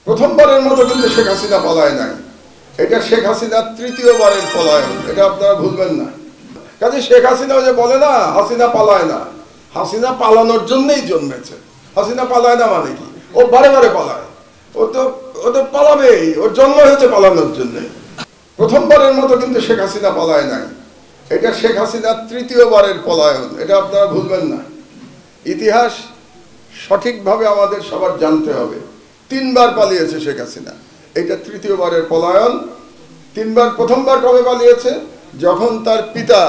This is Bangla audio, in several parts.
প্রথমবারের মতো কিন্তু শেখ হাসিনা পলায় নাই। এটা শেখ হাসিনার তৃতীয়বারের পলায়ন, এটা আপনারা ভুলবেন না। কাজে শেখ হাসিনা যে বলে না হাসিনা পালায় না, হাসিনা পালানোর জন্যই জন্মেছে। হাসিনা পালায় না মানে কি? ও বারে বারে পালায়। ও তো পালাবেই, ওর জন্ম হয়েছে পালানোর জন্য। প্রথমবারের মতো কিন্তু শেখ হাসিনা পলায় নাই। এটা শেখ হাসিনার তৃতীয়বারের পলায়ন, এটা আপনারা ভুলবেন না। ইতিহাস সঠিকভাবে আমাদের সবার জানতে হবে। 3 বার পালিয়েছে শেখ হাসিনা, এটা তৃতীয়বারের পলায়ন। 3 বার, প্রথমবার কবে পালিয়েছে? যখন তার পিতা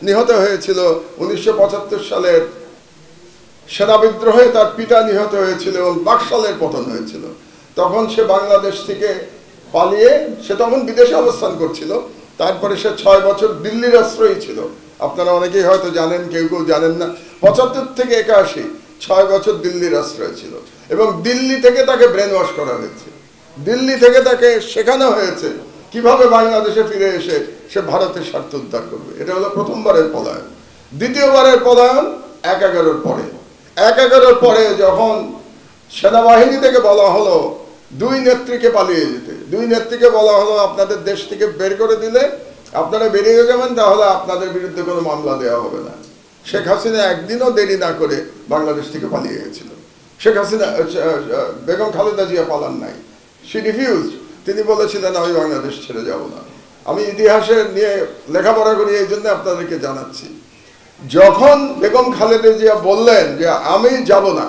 নিহত হয়েছিল 1975 সালের সেনা বিদ্রোহে, তার পিতা নিহত হয়েছিল এবং বাকশালের পতন হয়েছিল। তখন সে বাংলাদেশ থেকে পালিয়ে, সে তখন বিদেশে অবস্থান করছিল। তারপরে সে 6 বছর দিল্লির আশ্রয়ী ছিল। আপনারা অনেকেই হয়তো জানেন, কেউ কেউ জানেন না। 75 থেকে 81 6 বছর দিল্লির আশ্রয় ছিল এবং দিল্লি থেকে তাকে ব্রেন ওয়াশ করা হয়েছে। দিল্লি থেকে তাকে শেখানো হয়েছে কিভাবে বাংলাদেশে ফিরে এসে সে ভারতের স্বার্থ উদ্ধার করবে। এটা হলো প্রথমবারের পলায়ন। দ্বিতীয়বারের পলায়ন 1/11 পরে। 1/11 পরে যখন সেনাবাহিনী থেকে বলা হলো 2 নেত্রীকে পালিয়ে যেতে, 2 নেত্রীকে বলা হলো আপনাদের দেশ থেকে বের করে দিলে আপনারা বেরিয়ে যাবেন, তাহলে আপনাদের বিরুদ্ধে কোনো মামলা দেওয়া হবে না। শেখ হাসিনা একদিনও দেরি না করে বাংলাদেশ থেকে পালিয়ে গেছিল। শেখ হাসিনা, বেগম খালেদা জিয়া পালান নাই, শি রিফিউজড। তিনি বলেছিলেন আমি বাংলাদেশ ছেড়ে যাব না। আমি ইতিহাসে নিয়ে লেখাপড়া করি, এই জন্য আপনাদেরকে জানাচ্ছি। যখন বেগম খালেদা জিয়া বললেন যে আমি যাব না,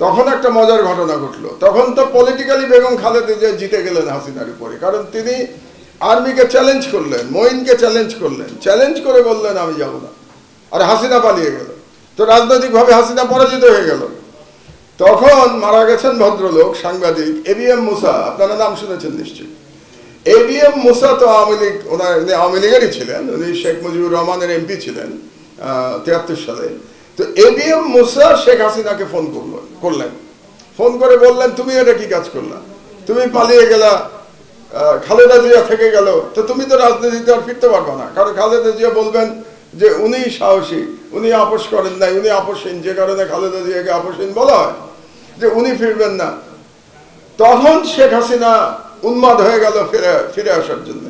তখন একটা মজার ঘটনা ঘটলো। তখন তো পলিটিক্যালি বেগম খালেদা জিয়া জিতে গেলেন হাসিনার উপরে, কারণ তিনি আর্মিকে চ্যালেঞ্জ করলেন, মঈনকে চ্যালেঞ্জ করলেন, চ্যালেঞ্জ করে বললেন আমি যাব না, আর হাসিনা পালিয়ে গেল। তো রাজনৈতিকভাবে হাসিনা পরাজিত হয়ে গেল। তখন মারা গেছেন ভদ্রলোক, সাংবাদিক ABM মুসা, আপনারা নাম শুনেছেন নিশ্চয়ই। ABM মুসা তো আওয়ামী লীগ, ওনার আওয়ামী লীগেরই ছিলেন, উনি শেখ মুজিবুর রহমানের MP ছিলেন 73 সালে। তো ABM মুসা শেখ হাসিনাকে ফোন করলেন, ফোন করে বললেন তুমি এটা কি কাজ করলা? তুমি পালিয়ে গেলা, খালেদা জিয়া থেকে গেল, তো তুমি তো রাজনীতিতে আর ফিরতে পারবে না। কারণ খালেদা জিয়া বলবেন যে উনি সাহসী, উনি আপোষ করেন নাই, উনি আপোষহীন, যে কারণে খালেদা জিয়াকে আপোষহীন বলা হয়, যে উনি ফিরবেন না। তখন শেখ হাসিনা উন্মাদ হয়ে গেল ফিরে আসার জন্য।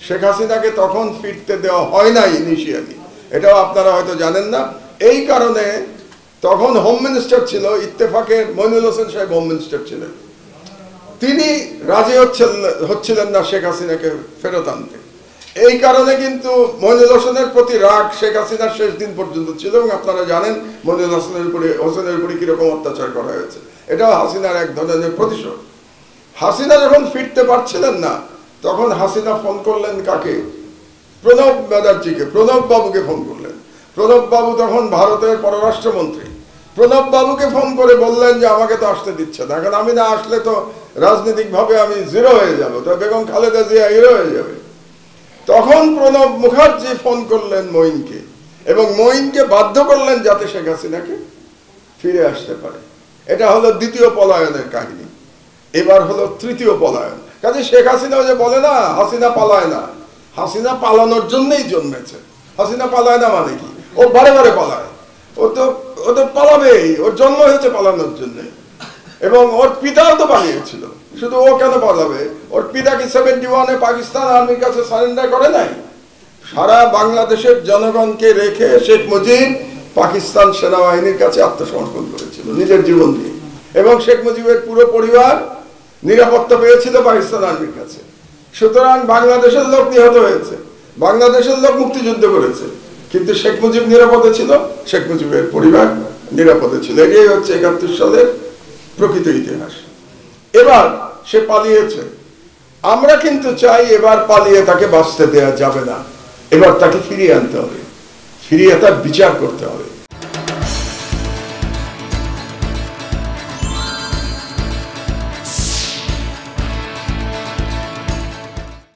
শেখ হাসিনাকে তখন ফিরতে দেওয়া হয় নাই ইনিশিয়ালি, এটাও আপনারা হয়তো জানেন না। এই কারণে তখন হোম মিনিস্টার ছিল ইত্তেফাকের মইনুল হোসেন সাহেব, হোম মিনিস্টার ছিলেন। তিনি রাজি হচ্ছিলেন না শেখ হাসিনাকে ফেরত আনতে। এই কারণে কিন্তু মইনুল হোসেনের প্রতি রাগ শেখ হাসিনার শেষ দিন পর্যন্ত ছিল এবং আপনারা জানেন মইনুল হোসেনের উপরে কিরকম অত্যাচার করা হয়েছে। এটাও হাসিনার এক ধরনের প্রতিশোধ। হাসিনা যখন ফিরতে পারছিলেন না, তখন হাসিনা ফোন করলেন কাকে? প্রণব ব্যানার্জিকে, প্রণব বাবুকে ফোন করলেন। প্রণব বাবু তখন ভারতের পররাষ্ট্রমন্ত্রী। প্রণব বাবুকে ফোন করে বললেন যে আমাকে তো আসতে দিচ্ছে না, এখন আমি না আসলে তো রাজনৈতিকভাবে আমি জিরো হয়ে যাব, তো বেগম খালেদা জিয়া হিরো হয়ে যাবে। তখন প্রণব মুখার্জি ফোন করলেন মঈনকে এবং মঈনকে বাধ্য করলেন যাতে শেখ হাসিনাকে ফিরে আসতে পারে। এটা হলো দ্বিতীয় পলায়নের কাহিনী। এবার হলো তৃতীয় পলায়ন। কাজে শেখ হাসিনা যে বলে না হাসিনা পালায় না, হাসিনা পালানোর জন্যই জন্মেছে। হাসিনা পালায় না মানে কি? ও বারে বারে পালায়। ও তো পালাবেই, ওর জন্ম হয়েছে পালানোর জন্য। এবং ওর পিতাও তো পালিয়েছিল, শুধু ও কেন পালাবে? ওর পিতা কি 71-এ পাকিস্তান আর্মির কাছে সারেন্ডার করে নাই? সারা বাংলাদেশের জনগণকে রেখে শেখ মুজিব পাকিস্তান সেনাবাহিনীর কাছে আত্মসমর্পণ করেছিল নিজের জীবন দিয়ে, এবং শেখ মুজিবের পুরো পরিবার নিরাপত্তা পেয়েছিল পাকিস্তান আর্মির কাছে। সুতরাং বাংলাদেশের লোক নিহত হয়েছে, বাংলাদেশের লোক মুক্তিযুদ্ধ করেছে, কিন্তু শেখ মুজিব নিরাপদে ছিল, শেখ মুজিবের পরিবার নিরাপদে ছিল। এটাই হচ্ছে 71 সালের প্রকৃত ইতিহাস। এবার সে পালিয়েছে। আমরা কিন্তু চাই এবার পালিয়ে তাকে বাঁচতে দেওয়া যাবে না, এবার তাকে ফিরিয়ে আনতে হবে, ফিরিয়ে তার বিচার করতে হবে।